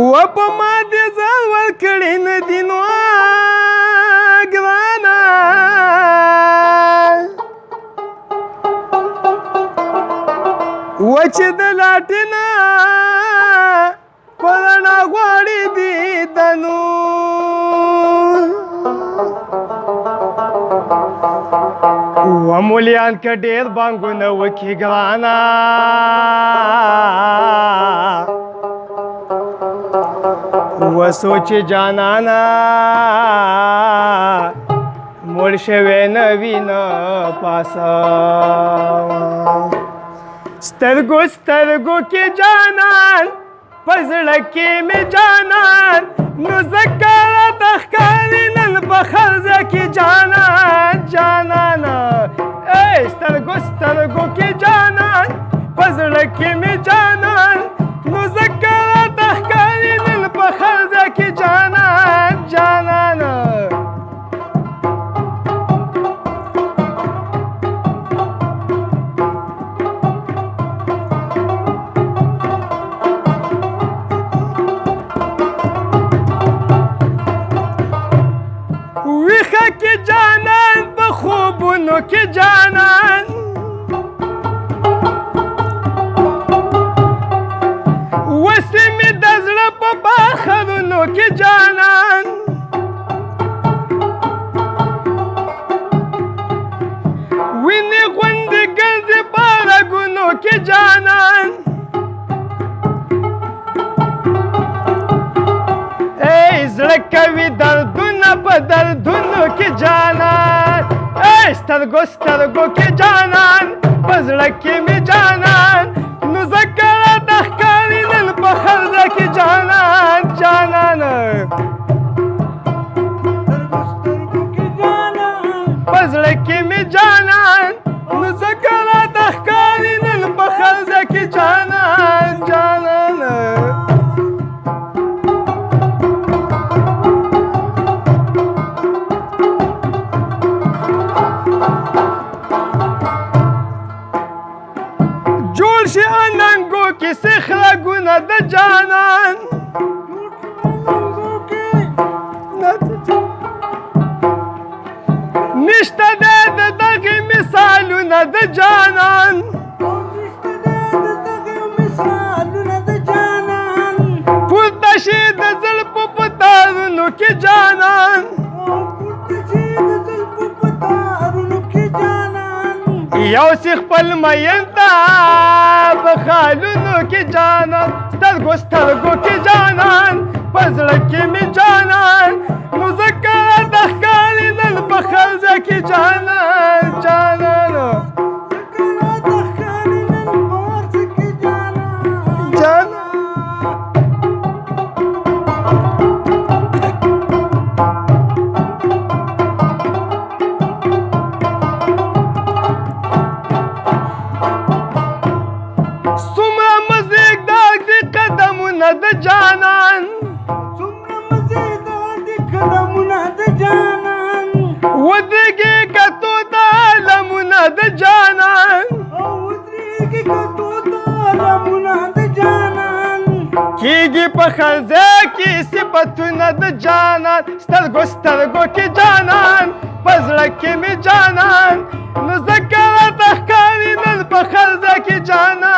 و په ما دې ځان ورکړی نه دي نو ګرانه و چې د لاټې نه په رڼا غواړي دیدنو و مولیان که ډېر بانګونه وکړي ګرانه و سوچ جانانا مړ شوی نه وینه پاسه سترګو سترګو کې جانان په زړه کې مې جانان نو ځکه راته ښکاري نن په خرزه کې جانان جانانا ای سترګو سترګو کې جانان په زړه کې مې جانان نو ځکه راته ښکاري نن په خرزه کې جانان جانانا ویخه کې جانان په خوبونو کې جانان وسې مې د زړه په باخرونو کې جانان وینې غوندې ګرځې په رګونو کې جانان ای زړه کوي دردونه په دردونو کې جانان ای سترګو سترګو کې جانان په زړه کې مې جانان نو ځکه راته ښکاري نن په خرزه کې جانان جانان په زړه کې مې جانان نو ځکه راته ښکاري نن په خرزه کې جانان جانان جوړ شي اننګو کې سخرګونه د جانان نشته دی د دغې مثالونه د جانان پورته شي د زلفو په تارونو کې جانان یو سی خپل مین ته په خالونو کې جانان سترګو سترګو کې جانان په زړه کې مې جانان نو ځکه راته ښکاري نن په خرزه کې جانان جانان د جانان ودرېږي کتو د عالمونه د جانان کېږي په خرزه کې صفتونه د جانان سترګو سترګو کې جانان په زړه کې مې جانان نو ځکه راته ښکاري نن په خرزه کې جانان